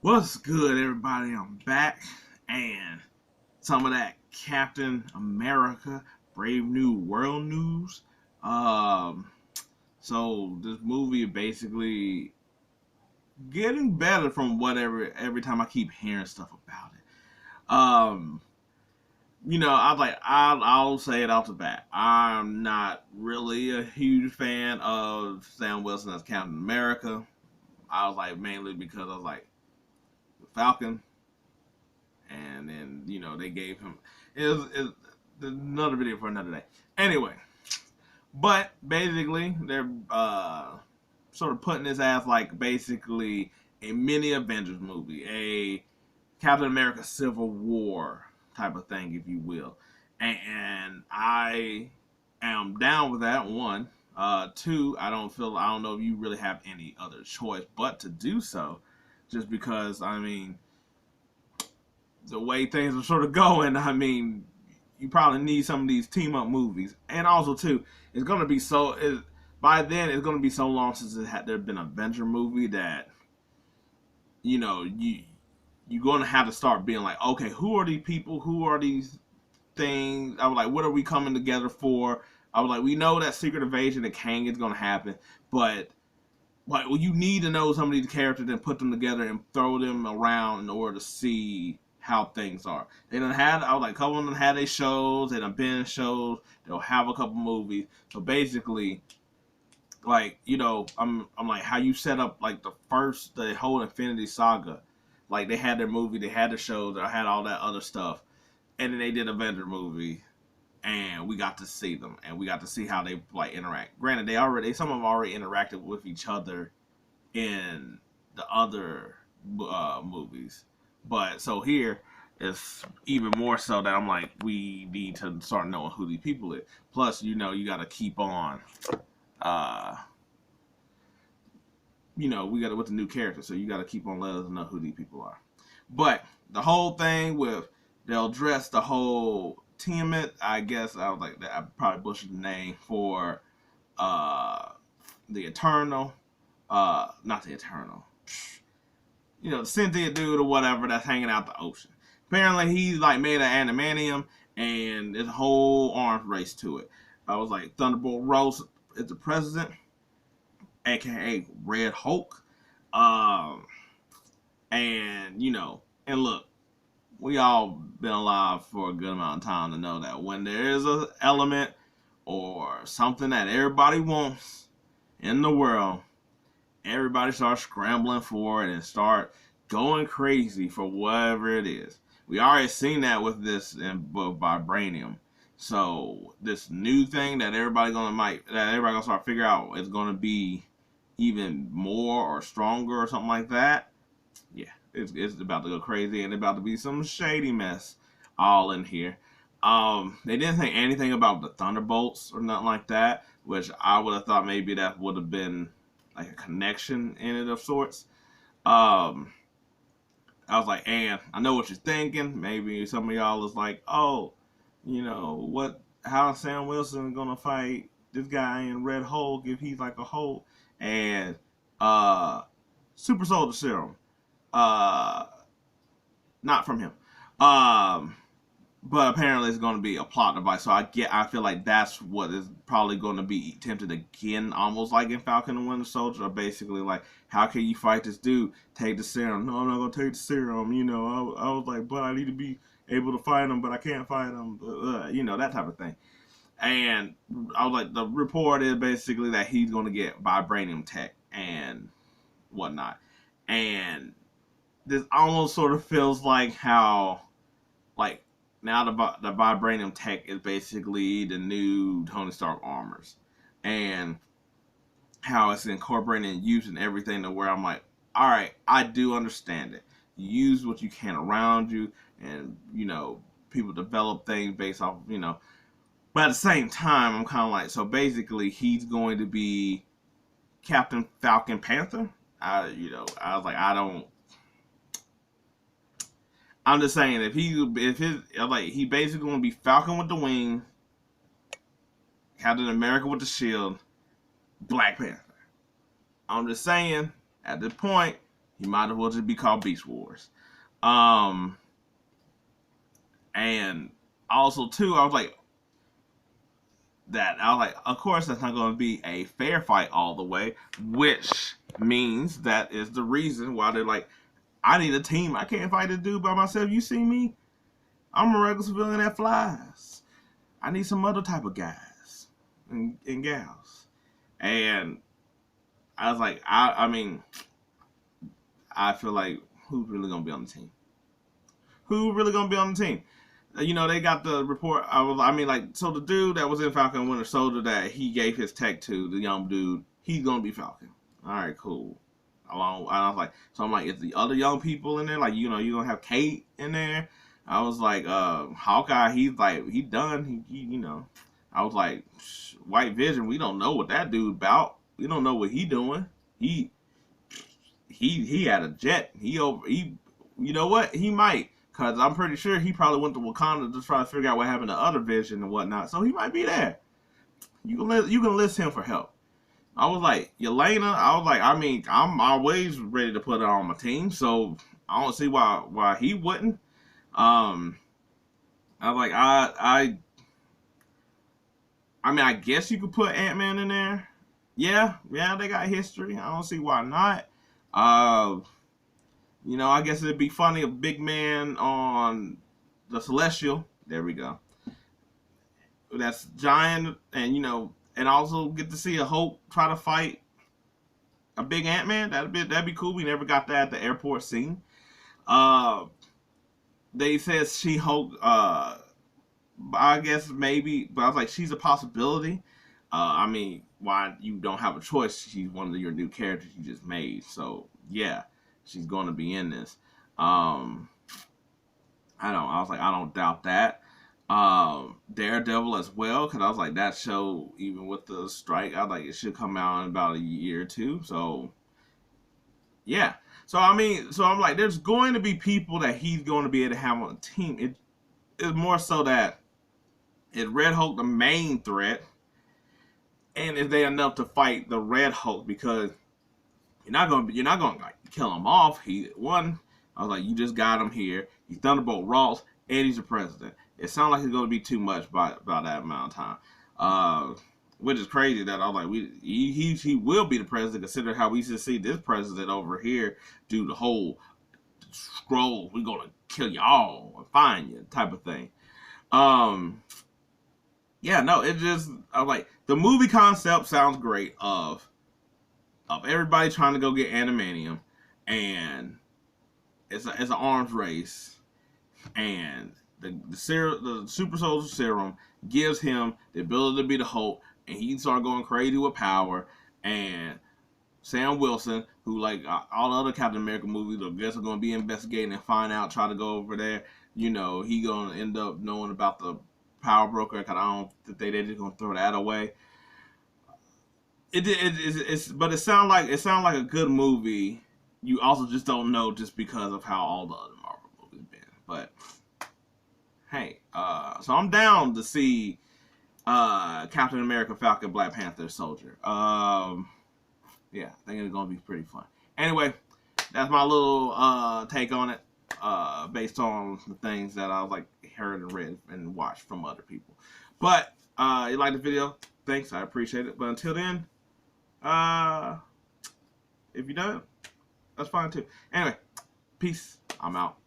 What's good, everybody? I'm back, and some of that Captain America Brave New World news. Um, so this movie is basically getting better from whatever every time I keep hearing stuff about it. I'll say it off the bat. I'm not really a huge fan of Sam Wilson as Captain America. I was like mainly because I was like Falcon. And then they gave him it was another video for another day. Anyway, but basically they're sort of putting his ass like basically a mini Avengers movie, a Captain America Civil War type of thing, if you will. And I am down with that. One, two, I don't know if you really have any other choice but to do so, just because the way things are sort of going, you probably need some of these team up movies. And also, too, it's going to be by then, it's going to be so long since there been an Avenger movie that, you're going to have to start being like, okay, who are these people? Who are these things? I was like, what are we coming together for? I was like, we know that Secret Invasion and Kang is going to happen, but you need to know some of these characters and put them together and throw them around in order to see how things are. I was like, a couple of them had their shows, they done been in shows, they'll have a couple movies. So basically, I'm like, how you set up like the whole Infinity Saga. Like they had their movie, they had the shows, they had all that other stuff. And then they did Avenger movie, and we got to see them, and we got to see how they like interact. Granted, some of them already interacted with each other in the other movies, but so here it's even more so that I'm like, we need to start knowing who these people is. Plus, you got to keep on, we got to with the new characters, so you got to keep on letting us know who these people are. But the whole thing with they'll dress the whole Tiamat, I guess I was like I probably butchered the name for the Eternal, not the Eternal, the Cynthia dude or whatever that's hanging out the ocean. Apparently he's like made of adamantium, and there's a whole arms race to it. I was like, Thunderbolt Ross is the president, aka Red Hulk, and and look, we all been alive for a good amount of time to know that when there is an element or something that everybody wants in the world, everybody starts scrambling for it and start going crazy for whatever it is. We already seen that with this with vibranium. So this new thing that everybody gonna start figure out is gonna be even more or stronger or something like that. Yeah, it's about to go crazy, and about to be some shady mess all in here. They didn't say anything about the Thunderbolts or nothing like that, which I would have thought maybe that would have been like a connection in it of sorts. I was like, and I know what you're thinking. Maybe some of y'all is like, oh, how Sam Wilson gonna fight this guy in Red Hulk if he's like a Hulk? And Super Soldier Serum. Uh, Not from him. But apparently it's going to be a plot device. So I feel like that's what is probably going to be attempted again, almost like in Falcon and Winter Soldier. Or basically like, how can you fight this dude? Take the serum. No, I'm not going to take the serum. I was like, but I need to be able to fight him, but I can't fight him. That type of thing. And I was like, the report is basically that he's going to get vibranium tech and whatnot. And this almost sort of feels like how, like, now the vibranium tech is basically the new Tony Stark armors, and how it's incorporated and used in everything to where I'm like, all right, I do understand it. You use what you can around you, and people develop things based off, But at the same time, I'm kind of like, so basically, he's going to be Captain Falcon Panther. I was like, I'm just saying, he basically gonna be Falcon with the wings, Captain America with the shield, Black Panther. I'm just saying, at this point, He might as well just be called Beast Wars. And also too, I was like, of course, that's not going to be a fair fight all the way, which means that is the reason why they're like, I need a team. I can't fight this dude by myself. You see me? I'm a regular civilian that flies. I need some other type of guys and gals. And I was like, I mean, I feel like who's really going to be on the team? Who really going to be on the team? You know, they got the report. So the dude that was in Falcon and Winter Soldier that he gave his tech to, the young dude, he's gonna be Falcon. All right, cool. I was like, so I'm like, is the other young people in there? Like, you know, you gonna have Kate in there? I was like, Hawkeye, he's done. You know, I was like, White Vision, we don't know what that dude about. We don't know what he doing. He had a jet. You know what? He might. Because I'm pretty sure he probably went to Wakanda to try to figure out what happened to other Vision and whatnot. So he might be there. You can list him for help. I was like, Yelena, I'm always ready to put her on my team. So I don't see why he wouldn't. I was like, I guess you could put Ant-Man in there. Yeah, they got history. I don't see why not. You know, I guess it'd be funny if Big Man on the Celestial. There we go. That's giant, and you know, and also get to see a Hulk try to fight a big Ant-Man. That'd be cool. We never got that at the airport scene. They said She-Hulk. I guess maybe, but I was like, she's a possibility. I mean, why you don't have a choice? She's one of your new characters you just made. So yeah. She's going to be in this. I don't doubt that. Daredevil as well, because I was like, that show, even with the strike, I was like, it should come out in about a year or two. So, yeah. So I'm like, there's going to be people that he's going to be able to have on the team. It's more so that is Red Hulk the main threat, and is they enough to fight the Red Hulk? Because you're not gonna like kill him off. I was like, you just got him here. He's Thunderbolt Ross, and he's the president. It sounds like it's gonna be too much by that amount of time. Which is crazy that I was like, he will be the president. Consider how we should see this president over here do the whole scroll. We're gonna kill y'all and find you type of thing. Yeah, no, it just I was like, the movie concept sounds great of everybody trying to go get adamantium, and it's an arms race, and the super soldier serum gives him the ability to be the Hulk, and he started going crazy with power. And Sam Wilson, who like all the other Captain America movies, I guess are going to be investigating and find out, try to go over there. You know, he going to end up knowing about the power broker, because I don't think they're just going to throw that away. But it sounds like a good movie. You also just don't know, just because of how all the other Marvel movies been. But hey, so I'm down to see Captain America, Falcon, Black Panther, Soldier. Yeah, I think it's gonna be pretty fun. Anyway, that's my little take on it, based on the things that I was like heard and read and watched from other people. But you like the video? Thanks, I appreciate it. But until then, if you don't, that's fine too. Anyway, peace. I'm out.